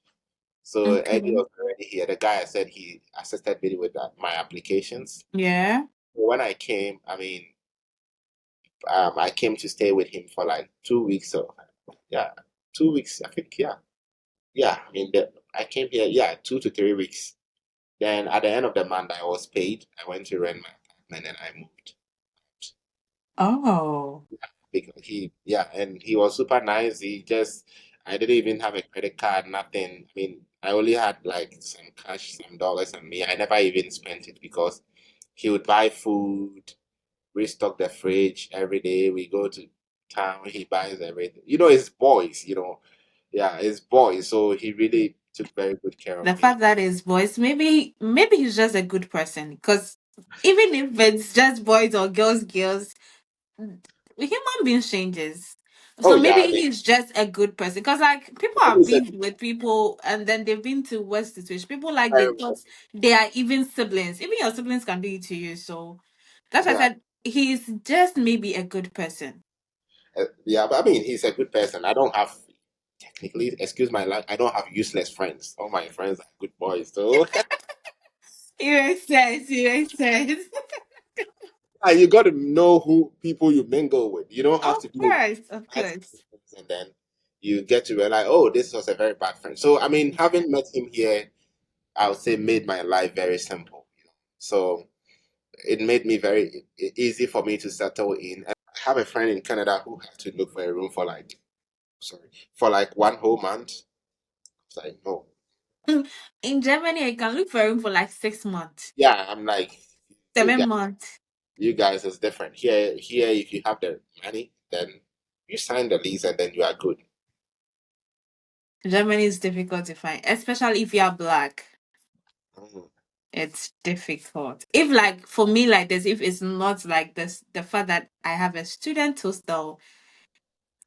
So Eddie Okay. was already here. The guy I said he assisted me with my applications. Yeah. When I came, I mean, I came to stay with him for like 2 weeks. So yeah, 2 weeks. I think yeah, yeah. I mean, I came here. Yeah, 2 to 3 weeks. Then at the end of the month, I was paid. I went to rent my apartment and I moved. Oh. Because yeah, and he was super nice. I didn't even have a credit card, nothing. I mean, I only had like some cash, some dollars on me. I never even spent it because he would buy food, restock the fridge every day. We go to town, he buys everything. You know, it's boys, you know. Yeah, it's boys. So he really took very good care of The me. fact that his voice, maybe he's just a good person. Because even if it's just boys or girls, human beings changes. Oh So maybe yeah, I mean, he's just a good person. Because like people have he's a been with people and then they've been to worse situation. People like they very thought they are even siblings. Even your siblings can do it to you. So that's why I yeah. said he's just maybe a good person. Yeah, but I mean, he's a good person. I don't have, technically, excuse my language, I don't have useless friends. All my friends are good boys. So He makes sense. He makes sense. you got to know who people you mingle with. You don't have Of to be course, of bad course. friends and then you get to realize, oh, this was a very bad friend. So I mean, having met him here, I would say made my life very simple. So it made me very easy for me to settle in. And I have a friend in Canada who had to look for a room for like, sorry, for like one whole month. It's like, no. In Germany, I can look for a room for like 6 months, Yeah, I'm like, you guys, 7 months. you guys is different. Here, if you have the money, then you sign the lease and then you are good. Germany is difficult to find, especially if you are black. Mhm. It's difficult. If like for me like this, if it's not like this, the fact that I have a student hostel,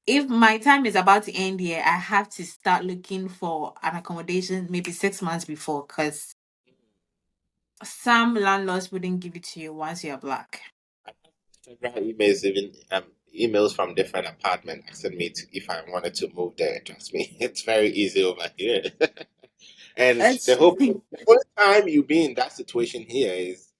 if my time is about to end here, I have to start looking for an accommodation maybe 6 months before, because some landlords wouldn't give it to you once you're black. Several emails even emails from different apartments asking me to, if I wanted to move there. Trust me, it's very easy over here. And It's the whole time you be in that situation here is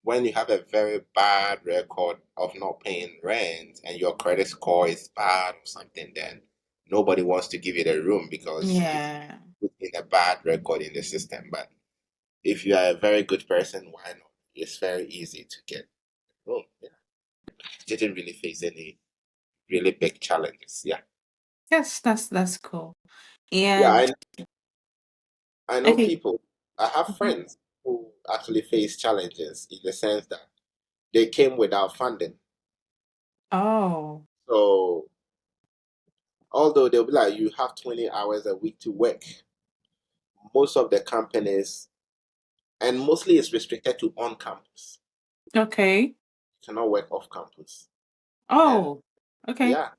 when you have a very bad record of not paying rent and your credit score is bad or something, then nobody wants to give you the room because you yeah. put in a bad record in the system. But if you are a very good person, why not? It's very easy to get room. Yeah. Didn't really face any really big challenges. Yeah. Yes, that's cool. Yeah, And I know okay. people. I have Mhm. friends who actually face challenges in the sense that they came without funding. Oh, So although they'll be like, you have 20 hours a week to work, most of the companies, and mostly it's restricted to on campus. okay. You cannot work off campus. And Oh, okay. yeah,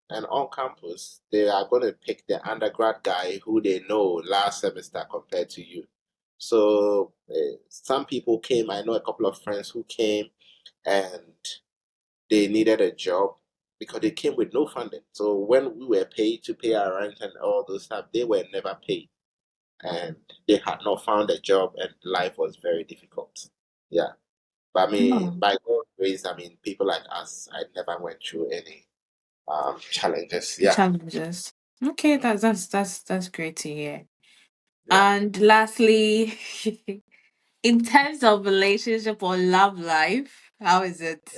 and on campus, they are going to pick the undergrad guy who they know last semester compared to you. So some people came, I know a couple of friends who came and they needed a job because they came with no funding. So when we were paid to pay our rent and all those stuff, they were never paid. And they had not found a job and life was very difficult. Yeah. But I mean, Oh, by God's grace, I mean, people like us, I never went through any challenges. Yeah. challenges. Okay, that's great to hear. Yeah. And lastly, in terms of relationship or love life, how is it?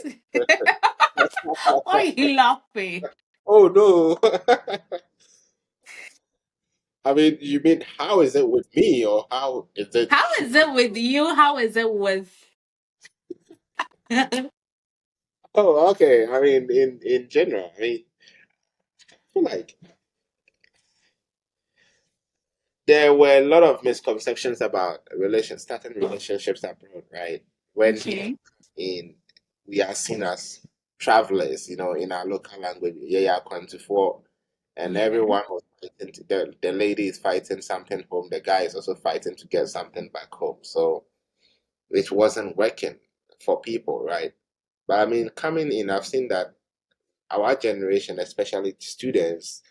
Why are you laughing? Oh no. I mean, you mean how is it with me or how is it? How is it with you? How is it with Oh, okay. I mean, in general, I mean, I feel like there were a lot of misconceptions about starting relationships abroad, right? When here Okay. in we are seen as travelers, in our local language, yeah, Kwantifo, and Yeah. everyone was fighting. The lady is fighting something home, the guy is also fighting to get something back home. So it wasn't working for people, right? But I mean, coming in, I've seen that our generation, especially students,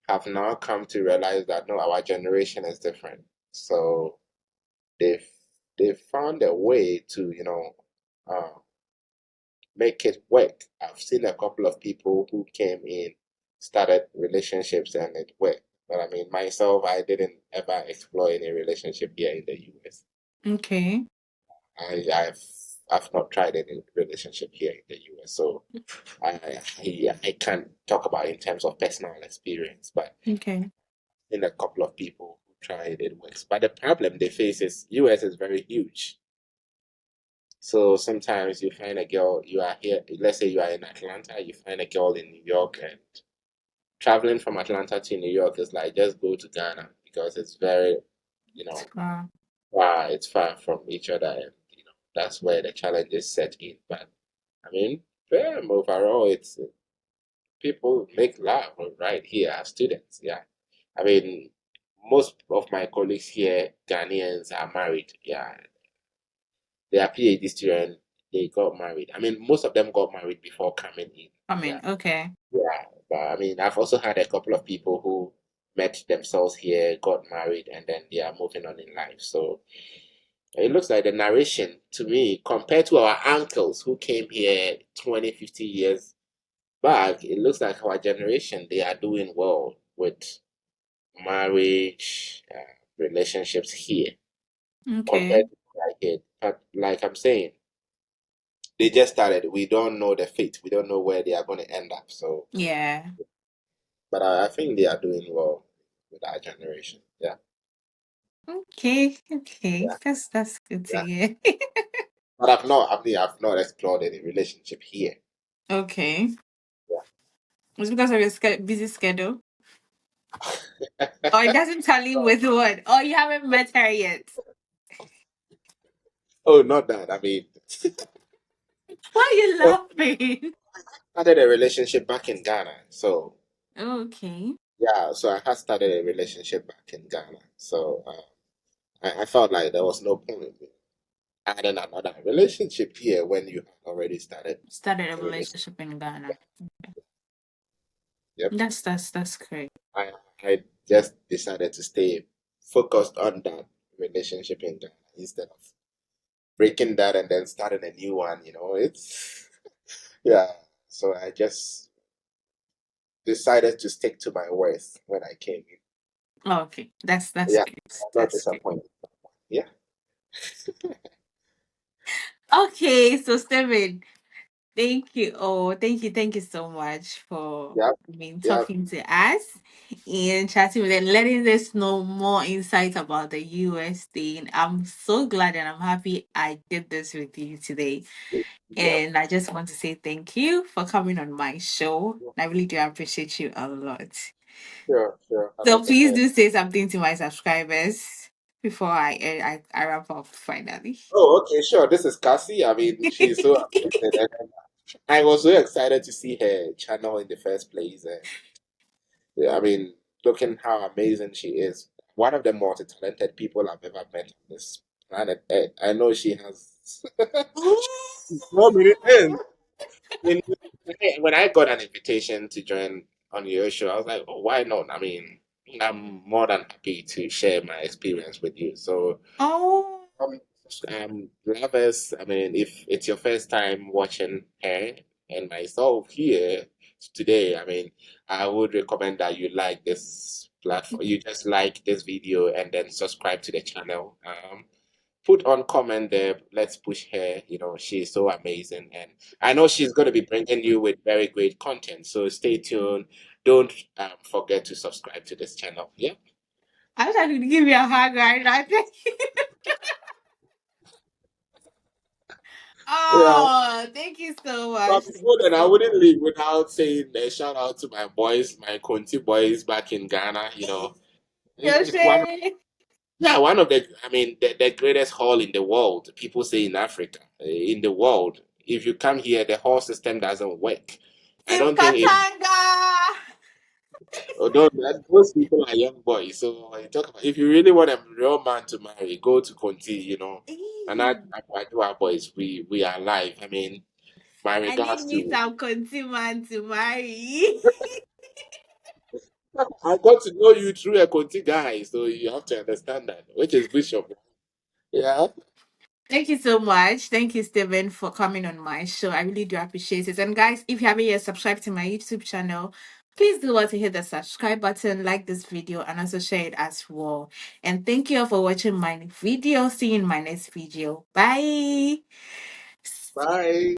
have now come to realize that no, our generation is different. So they've they've found a way to, uh, make it work. I've seen a couple of people who came in, started relationships, and it worked. But I mean, myself, I didn't ever explore any relationship here in the US. Okay. I've not tried any relationship here in the US, so I can't talk about it in terms of personal experience. But Okay. in a couple of people who tried it works. But the problem they face is US is very huge. So sometimes you find a girl, you are here, let's say you are in Atlanta, you find a girl in New York, and traveling from Atlanta to New York is like just go to Ghana because it's very, you know, Wow. far, it's far from each other, and that's where the challenges set in. But I mean, overall, it's people make love right here as students. Yeah. I mean, most of my colleagues here, Ghanaians, are married. Yeah, they are PhD students. They got married. I mean, most of them got married before coming in. I mean, Yeah, okay. yeah. But I mean, I've also had a couple of people who met themselves here, got married, and then they are moving on in life. So it looks like the narration to me, compared to our uncles who came here 20, 50 years back, it looks like our generation, they are doing well with marriage, relationships here compared Okay. to like it. But like I'm saying, they just started. We don't know the fate. We don't know where they are going to end up. So, Yeah. but I think they are doing well with our generation. Yeah, Okay. Okay. yeah, That's good to yeah. hear. But I've not explored any relationship here. Okay. It's Yeah. because of your busy schedule. Oh, it doesn't tally with what? Oh, you haven't met her yet. Oh, not that. I mean, Why are you oh, laughing? I started a relationship back in Ghana. So, Okay. yeah, so I had started a relationship back in Ghana. So, I felt like there was no point. adding another relationship here when you have already started Started a a relationship. relationship in Ghana. Yep. That's great. I I just decided to stay focused on that relationship in Ghana instead of breaking that and then starting a new one. It's yeah. So I just decided to stick to my worth when I came in. Oh, okay, that's Yeah, good. I'm not That's good. disappointed. Yeah, Okay, so Steven, thank you. Oh, thank you so much for yeah, yeah. talking to us and chatting with and letting us know more insight about the US thing. I'm so glad and I'm happy I did this with you today. Yeah, And I just want to say thank you for coming on my show. I really do appreciate you a lot. sure, sure. Have a So good please day. do say something to my subscribers before I wrap up finally. Oh, okay, sure. This is Cassie. I mean, she's so amazing. And I was so excited to see her channel in the first place. And yeah, I mean, looking how amazing she is. One of the most talented people I've ever met on this planet. I know she has so many things. When, when I got an invitation to join on your show, I was like, oh, why not? I mean, I'm more than happy to share my experience with you. So, Oh, um, lovers, I mean, if it's your first time watching her and myself here today, I mean, I would recommend that you like this platform. You just like this video and then subscribe to the channel. Put on comment there. Let's push her. She's so amazing, and I know she's going to be bringing you with very great content. So stay tuned. Don't forget to subscribe to this channel. Yeah, I wish I could give you a hug right now. yeah. Oh, thank you so But much. Thank before you then, I so much. wouldn't leave without saying a shout out to my boys, my Conti boys back in Ghana. It's one. Yoshé. Yeah, one of the. I mean, the greatest hall in the world. People say in Africa, in the world. If you come here, the hall system doesn't work. I Team don't think it. Katanga. Although those people are young boys, so when you talk about if you really want a real man to marry, go to Conti, and Eee. I do our boys, we are alive. I mean, my I need regards me to. some Conti man to marry. I got to know you through a Conti guy, so you have to understand that, which is Bishop. Yeah, Thank you so much. Thank you, Steven, for coming on my show. I really do appreciate it. And guys, if you haven't yet subscribed to my YouTube channel, please do want to hit the subscribe button, like this video, and also share it as well. And thank you all for watching my video. See you in my next video. Bye. bye.